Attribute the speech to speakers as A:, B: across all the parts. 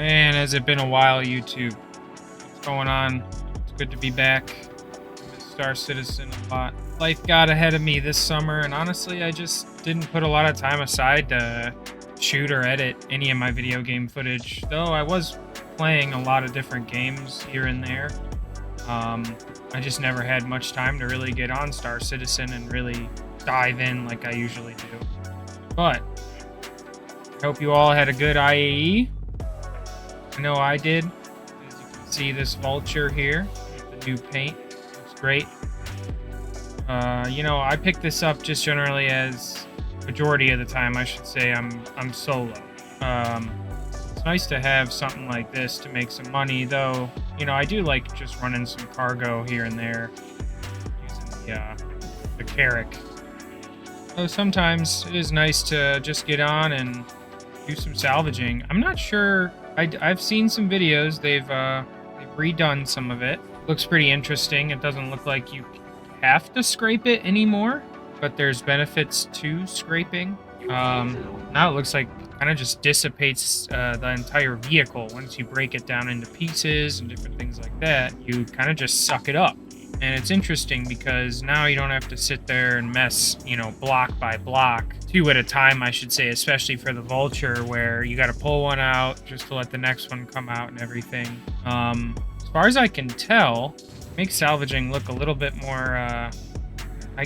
A: Man, has it been a while, YouTube? What's going on? It's good to be back. I miss Star Citizen a lot. Life got ahead of me this summer, and honestly, I just didn't put a lot of time aside to shoot or edit any of my video game footage. Though I was playing a lot of different games here and there. I just never had much time to really get on Star Citizen and really dive in like I usually do. But I hope you all had a good IAE. I know I did. As you can see, this Vulture here with the new paint looks great. I picked this up just generally as majority of the time, I should say, I'm solo. It's nice to have something like this to make some money, though. I do like just running some cargo here and there using the Carrack. So sometimes it is nice to just get on and do some salvaging. I'm not sure. I've seen some videos. They've redone some of it. Looks pretty interesting. It doesn't look like you have to scrape it anymore, but there's benefits to scraping. Now it looks like it kind of just dissipates the entire vehicle. Once you break it down into pieces and different things like that, you kind of just suck it up. And it's interesting because now you don't have to sit there and mess, block by block, two at a time, I should say, especially for the Vulture, where you got to pull one out just to let the next one come out and everything. As far as I can tell, it makes salvaging look a little bit more, I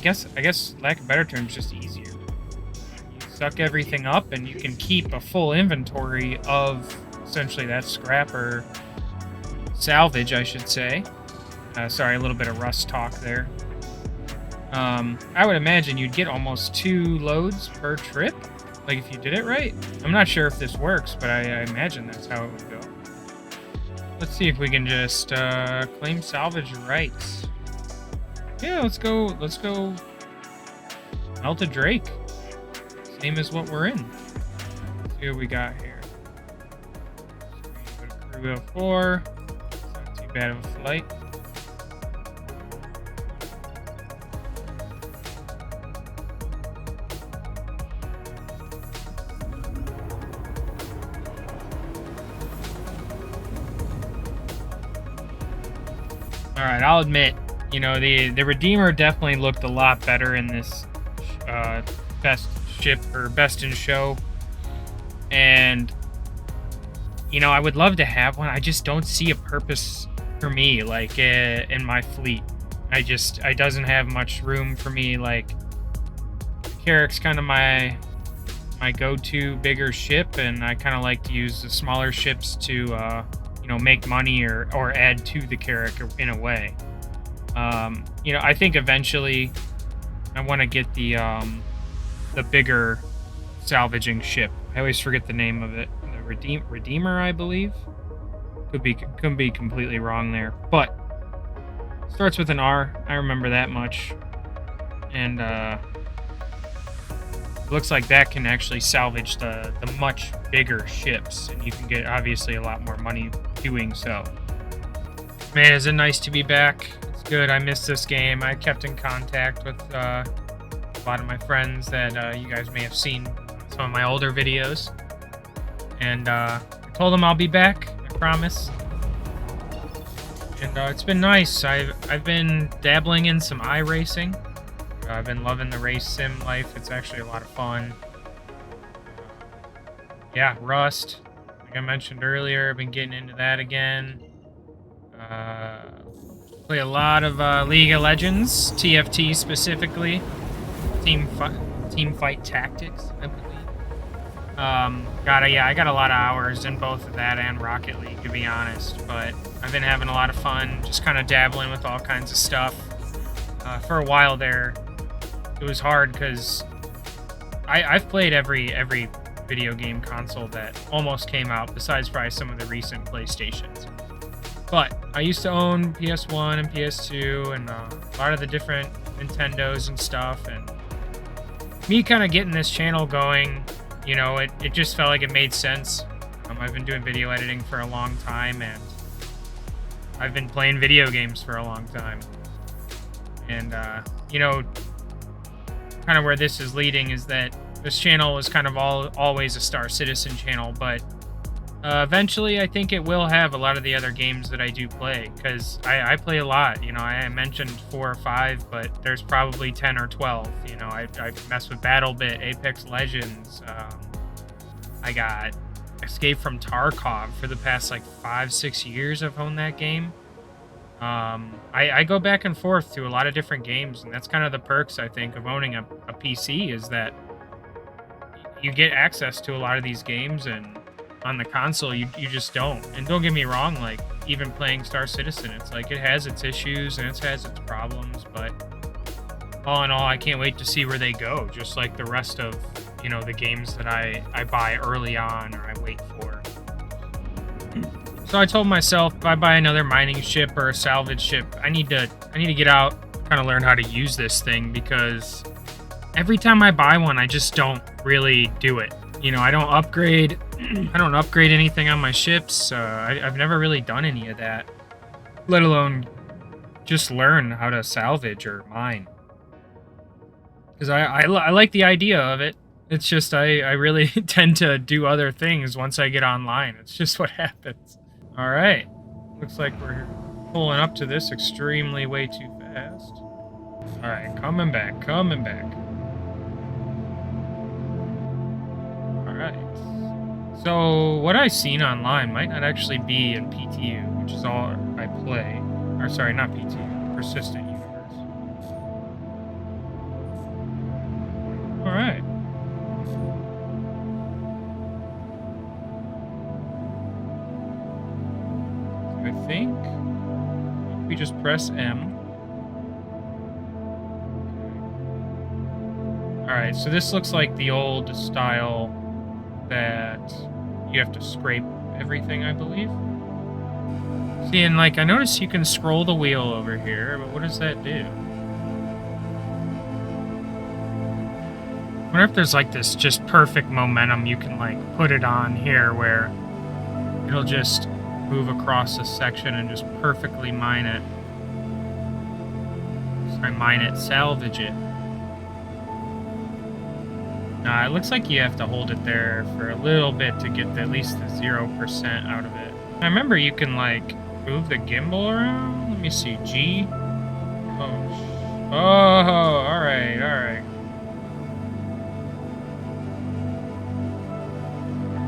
A: guess, lack of better terms, just easier. You suck everything up and you can keep a full inventory of essentially that scrap or salvage, I should say. Sorry, a little bit of rust talk there. I would imagine you'd get almost 2 loads per trip, like if you did it right. I'm not sure if this works, but I imagine that's how it would go. Let's see if we can just claim salvage rights. Yeah, let's go Melted Drake. Same as what we're in. Let's see what we got here. Go to Crew 04. It's not too bad of a flight. Alright, I'll admit, the Redeemer definitely looked a lot better in this best ship or best in show. And, I would love to have one. I just don't see a purpose for me, like, in my fleet. It doesn't have much room for me. Like, Carrack's kind of my go-to bigger ship, and I kind of like to use the smaller ships to, make money or add to the Carrack in a way. I think eventually I want to get the bigger salvaging ship. I always forget the name of it. The Redeemer, I believe. Could be completely wrong there, but starts with an R. I remember that much, and looks like that can actually salvage the much bigger ships, and you can get obviously a lot more money doing so. Man, is it nice to be back. It's good. I missed this game. I kept in contact with a lot of my friends that you guys may have seen some of my older videos, and I told them I'll be back. I promise. And it's been nice. I've been dabbling in some iRacing. I've been loving the race sim life. It's actually a lot of fun. Yeah, Rust. Like I mentioned earlier, I've been getting into that again. Play a lot of League of Legends, TFT specifically. Team Fight Tactics, I believe. I got a lot of hours in both of that and Rocket League, to be honest. But I've been having a lot of fun, just kind of dabbling with all kinds of stuff. For a while there, it was hard because I've played every video game console that almost came out, besides probably some of the recent PlayStations. But I used to own PS1 and PS2 and a lot of the different Nintendos and stuff. And me kind of getting this channel going, it just felt like it made sense. I've been doing video editing for a long time, and I've been playing video games for a long time. And, kind of where this is leading is that this channel was kind of always a Star Citizen channel, but Eventually, I think it will have a lot of the other games that I do play, because I play a lot. You know, I mentioned 4 or 5, but there's probably 10 or 12. You know, I mess with BattleBit, Apex Legends. I got Escape from Tarkov for the past like 5, 6 years. I've owned that game. I go back and forth to a lot of different games, and that's kind of the perks, I think, of owning a PC, is that you get access to a lot of these games, and on the console you just don't. And don't get me wrong, like even playing Star Citizen, it's like it has its issues and it has its problems, but all in all, I can't wait to see where they go, just like the rest of, you know, the games that I buy early on or I wait for. So I told myself, if I buy another mining ship or a salvage ship, I need to get out, kind of learn how to use this thing, because every time I buy one, I just don't really do it. You know, I don't upgrade. I don't upgrade anything on my ships. I've never really done any of that, let alone just learn how to salvage or mine. Because I like the idea of it. It's just I really tend to do other things once I get online. It's just what happens. All right. Looks like we're pulling up to this extremely way too fast. All right, coming back. So what I've seen online might not actually be in PTU, which is all I play. Or sorry, not PTU, Persistent Universe. All right. I think we just press M. All right, so this looks like the old style that you have to scrape everything, I believe. See, and like I noticed you can scroll the wheel over here, but what does that do? I wonder if there's like this just perfect momentum you can like put it on here where it'll just move across a section and just perfectly mine it. Sorry, mine it, salvage it. It looks like you have to hold it there for a little bit to get at least the 0% out of it. I remember you can, like, move the gimbal around. Let me see. G. Oh, alright.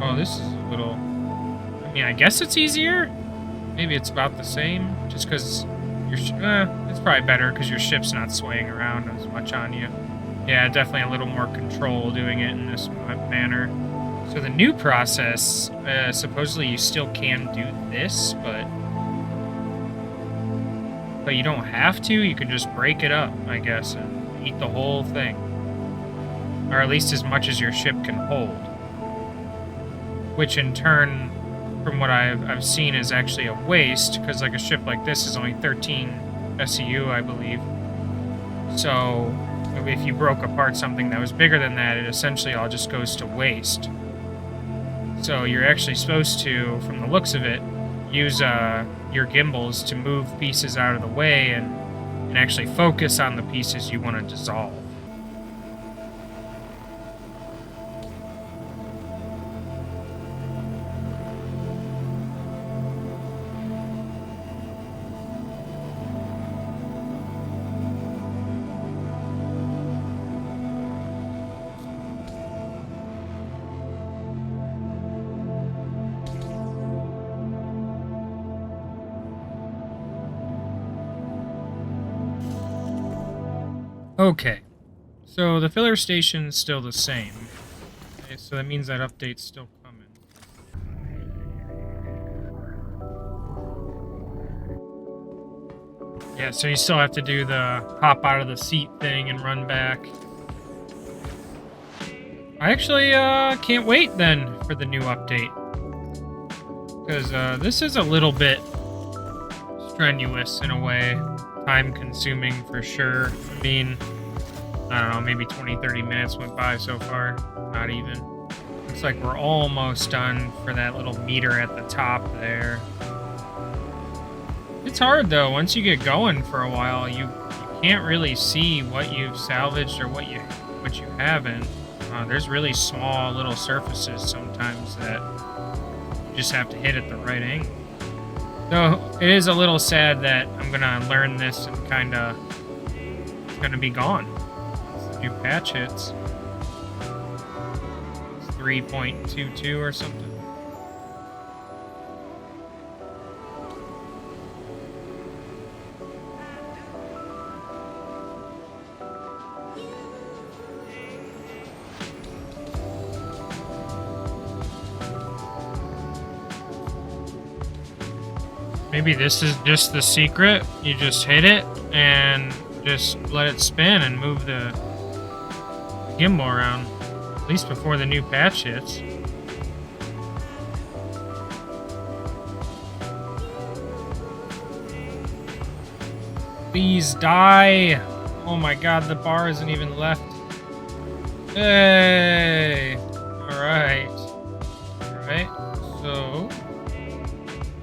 A: Oh, this is a little... I mean, I guess it's easier. Maybe it's about the same. Just because your... it's probably better because your ship's not swaying around as much on you. Yeah, definitely a little more control doing it in this manner. So the new process, supposedly you still can do this, but you don't have to. You can just break it up, I guess, and eat the whole thing. Or at least as much as your ship can hold. Which in turn, from what I've seen, is actually a waste, because like a ship like this is only 13 SEU, I believe. So if you broke apart something that was bigger than that, it essentially all just goes to waste. So you're actually supposed to, from the looks of it, use your gimbals to move pieces out of the way and actually focus on the pieces you want to dissolve. Okay, so the filler station's still the same. Okay, so that means that update's still coming. Yeah, so you still have to do the hop out of the seat thing and run back. I actually can't wait then for the new update. Because this is a little bit strenuous in a way. Time-consuming for sure. I mean, I don't know, maybe 20-30 minutes went by so far. Not even. Looks like we're almost done for that little meter at the top there. It's hard though. Once you get going for a while, you can't really see what you've salvaged or what you haven't. There's really small little surfaces sometimes that You just have to hit at the right angle. So it is a little sad that I'm gonna learn this and kinda it's gonna be gone. Once the new patch hits. It's 3.22 or something. Maybe this is just the secret. You just hit it and just let it spin and move the gimbal around. At least before the new patch hits. Please die. Oh my god, the bar isn't even left. Hey. Alright. Alright. So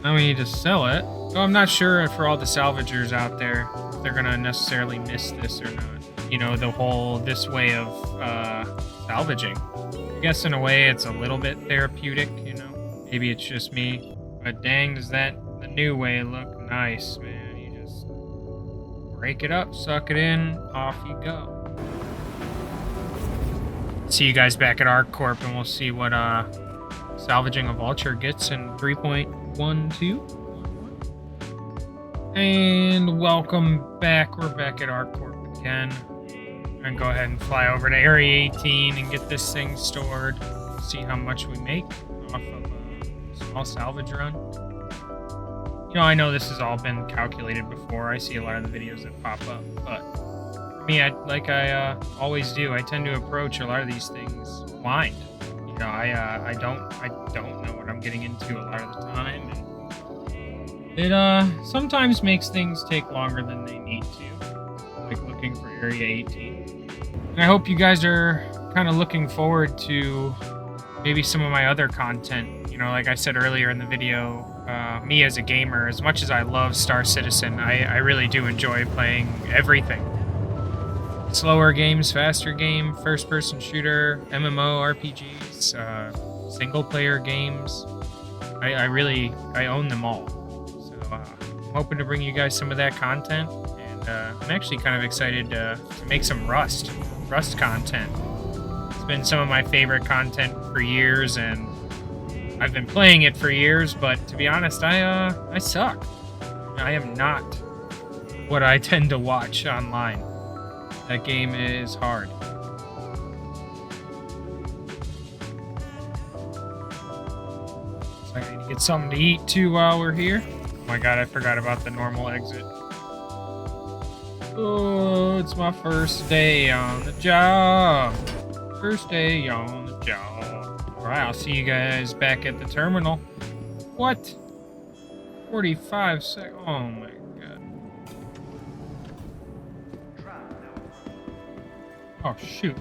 A: now we need to sell it. So I'm not sure for all the salvagers out there if they're gonna necessarily miss this or not. You know, the whole this way of salvaging. I guess in a way it's a little bit therapeutic, you know. Maybe it's just me. But dang, does the new way look nice, man. You just break it up, suck it in, off you go. See you guys back at ArcCorp and we'll see what salvaging a Vulture gets in 3.12. And welcome back. We're back at ArcCorp again. And go ahead and fly over to Area 18 and get this thing stored. See how much we make off of a small salvage run. You know, I know this has all been calculated before. I see a lot of the videos that pop up, but for me, like I always do, I tend to approach a lot of these things blind. You know, I don't know what I'm getting into a lot of the time. And it sometimes makes things take longer than they need to. Like looking for Area 18. And I hope you guys are kind of looking forward to maybe some of my other content. You know, like I said earlier in the video, me as a gamer, as much as I love Star Citizen, I really do enjoy playing everything. Slower games, faster game, first-person shooter, MMO, RPGs, single-player games. I own them all. So I'm hoping to bring you guys some of that content, and I'm actually kind of excited to make some Rust content. It's been some of my favorite content for years, and I've been playing it for years, but to be honest, I suck. I am not what I tend to watch online. That game is hard. So I need to get something to eat too while we're here. Oh my god, I forgot about the normal exit. Oh, it's my first day on the job. First day on the job. Alright, I'll see you guys back at the terminal. What? 45 seconds. Oh my god. Oh, shoot.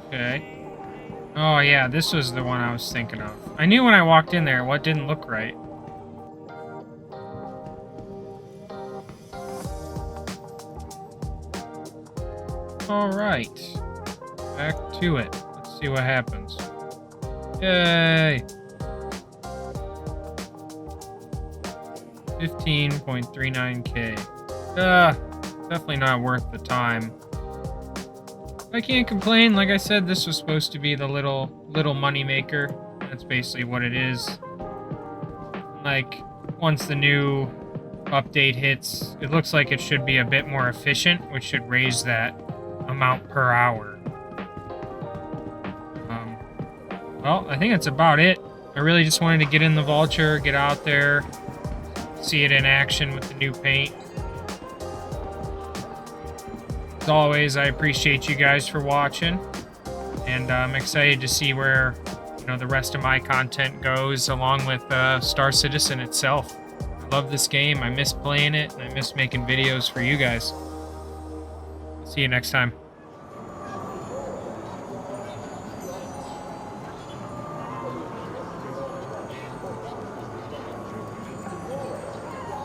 A: Okay. Oh, yeah, this was the one I was thinking of. I knew when I walked in there what didn't look right. Alright. Back to it. Let's see what happens. Yay! 15.39k. Definitely not worth the time. I can't complain. Like I said, this was supposed to be the little money maker. That's basically what it is. Like, once the new update hits, it looks like it should be a bit more efficient, which should raise that amount per hour. Well, I think that's about it. I really just wanted to get in the Vulture, get out there, see it in action with the new paint. As always, I appreciate you guys for watching, and I'm excited to see where the rest of my content goes, along with Star Citizen itself. I love this game. I miss playing it, and I miss making videos for you guys. See you next time.